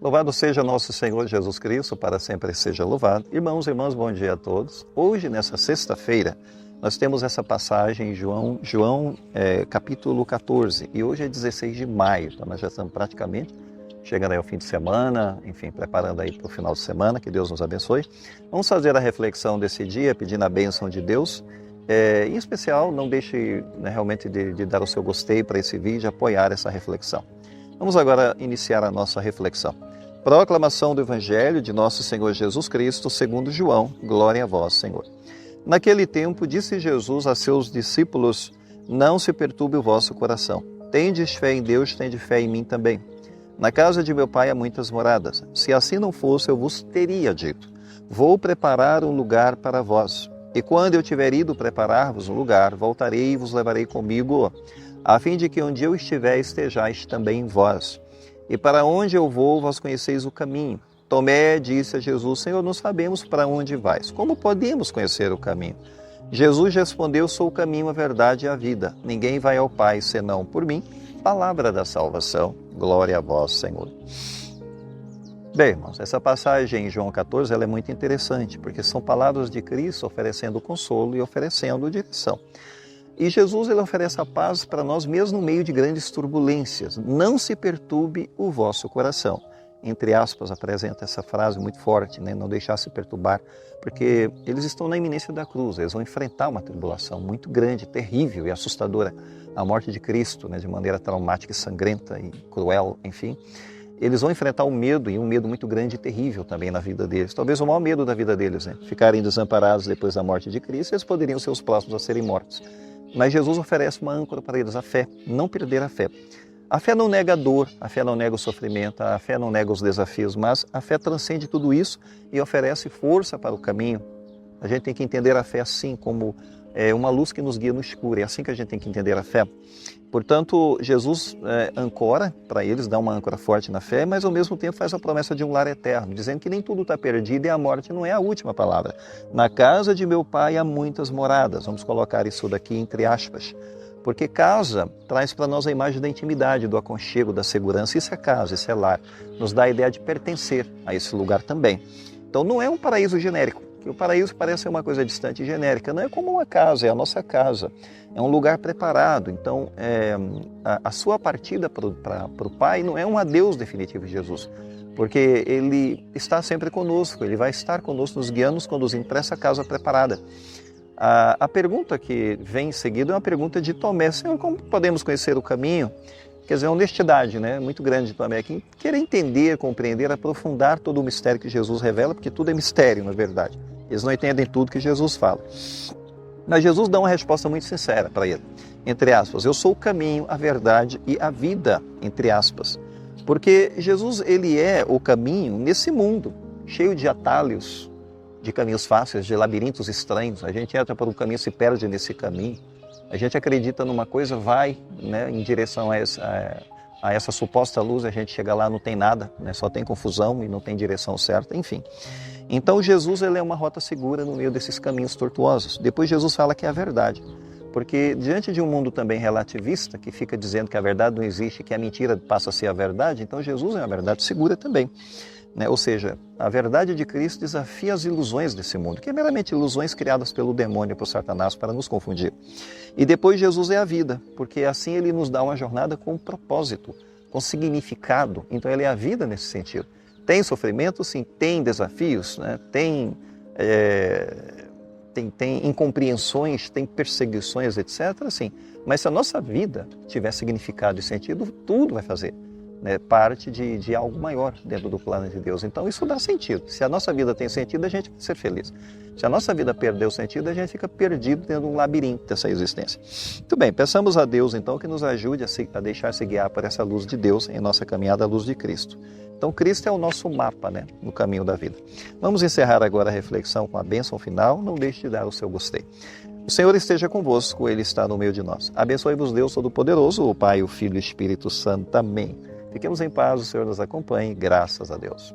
Louvado seja nosso Senhor Jesus Cristo, para sempre seja louvado. Irmãos e irmãs, bom dia a todos. Hoje, nessa sexta-feira, nós temos essa passagem em João capítulo 14, e hoje é 16 de maio, então nós já estamos praticamente chegando aí ao fim de semana, enfim, preparando aí para o final de semana, que Deus nos abençoe. Vamos fazer a reflexão desse dia, pedindo a bênção de Deus. Em especial, não deixe realmente de dar o seu gostei para esse vídeo, apoiar essa reflexão. Vamos agora iniciar a nossa reflexão. Proclamação do Evangelho de nosso Senhor Jesus Cristo, segundo João. Glória a vós, Senhor. Naquele tempo, disse Jesus a seus discípulos: não se perturbe o vosso coração. Tendes fé em Deus, tende fé em mim também. Na casa de meu Pai há muitas moradas. Se assim não fosse, eu vos teria dito: vou preparar um lugar para vós. E quando eu tiver ido preparar-vos um lugar, voltarei e vos levarei comigo, a fim de que onde eu estiver, estejais também vós. E para onde eu vou, vós conheceis o caminho. Tomé disse a Jesus: Senhor, não sabemos para onde vais. Como podemos conhecer o caminho? Jesus respondeu: sou o caminho, a verdade e a vida. Ninguém vai ao Pai senão por mim. Palavra da salvação. Glória a vós, Senhor. Bem, irmãos, essa passagem em João 14 ela é muito interessante, porque são palavras de Cristo oferecendo consolo e oferecendo direção. E Jesus ele oferece a paz para nós mesmo no meio de grandes turbulências. Não se perturbe o vosso coração. Entre aspas, apresenta essa frase muito forte, né? Não deixar se perturbar, porque eles estão na iminência da cruz, eles vão enfrentar uma tribulação muito grande, terrível e assustadora, a morte de Cristo, né? De maneira traumática e sangrenta e cruel, enfim. Eles vão enfrentar um medo, e um medo muito grande e terrível também na vida deles. Talvez o maior medo da vida deles, né? Ficarem desamparados depois da morte de Cristo, eles poderiam ser os próximos a serem mortos. Mas Jesus oferece uma âncora para eles, a fé, não perder a fé. A fé não nega a dor, a fé não nega o sofrimento, a fé não nega os desafios, mas a fé transcende tudo isso e oferece força para o caminho. A gente tem que entender a fé assim, como uma luz que nos guia no escuro, é assim que a gente tem que entender a fé. Portanto, Jesus ancora para eles, dá uma âncora forte na fé, mas ao mesmo tempo faz a promessa de um lar eterno, dizendo que nem tudo está perdido e a morte não é a última palavra. Na casa de meu Pai há muitas moradas, vamos colocar isso daqui entre aspas. Porque casa traz para nós a imagem da intimidade, do aconchego, da segurança. Isso é casa, isso é lar. Nos dá a ideia de pertencer a esse lugar também. Então não é um paraíso genérico, que o paraíso parece ser uma coisa distante e genérica. Não é como uma casa, é a nossa casa. É um lugar preparado. Então a sua partida para o Pai não é um adeus definitivo de Jesus. Porque Ele está sempre conosco, Ele vai estar conosco, nos guiando, nos conduzindo para essa casa preparada. A pergunta que vem em seguida é uma pergunta de Tomé: Senhor, como podemos conhecer o caminho? Quer dizer, a honestidade, né, muito grande de Tomé aqui, querer entender, compreender, aprofundar todo o mistério que Jesus revela, porque tudo é mistério, na verdade. Eles não entendem tudo que Jesus fala. Mas Jesus dá uma resposta muito sincera para ele, entre aspas: eu sou o caminho, a verdade e a vida, entre aspas. Porque Jesus, ele é o caminho nesse mundo, cheio de atalhos, de caminhos fáceis, de labirintos estranhos. A gente entra por um caminho, se perde nesse caminho. A gente acredita numa coisa, vai, né, em direção a essa suposta luz, a gente chega lá, não tem nada, né, só tem confusão e não tem direção certa, enfim. Então Jesus ele é uma rota segura no meio desses caminhos tortuosos. Depois Jesus fala que é a verdade. Porque diante de um mundo também relativista, que fica dizendo que a verdade não existe, que a mentira passa a ser a verdade, então Jesus é uma verdade segura também. Ou seja, a verdade de Cristo desafia as ilusões desse mundo, que é meramente ilusões criadas pelo demônio, por Satanás, para nos confundir. E depois Jesus é a vida, porque assim ele nos dá uma jornada com propósito, com significado. Então ele é a vida nesse sentido. Tem sofrimento, sim, tem desafios, né? Tem incompreensões, tem perseguições, etc. Sim. Mas se a nossa vida tiver significado e sentido, tudo vai fazer parte de algo maior dentro do plano de Deus. Então isso dá sentido. Se a nossa vida tem sentido, a gente vai ser feliz. Se a nossa vida perdeu sentido, a gente fica perdido dentro de um labirinto dessa existência. Muito bem, peçamos a Deus então que nos ajude a deixar-se guiar por essa luz de Deus em nossa caminhada à luz de Cristo. Então Cristo é o nosso mapa, no caminho da vida. Vamos encerrar agora a reflexão com a bênção final. Não deixe de dar o seu gostei. O Senhor esteja convosco, Ele está no meio de nós. Abençoe-vos Deus Todo-Poderoso, o Pai, o Filho e o Espírito Santo. Amém. Fiquemos em paz, o Senhor nos acompanhe, graças a Deus.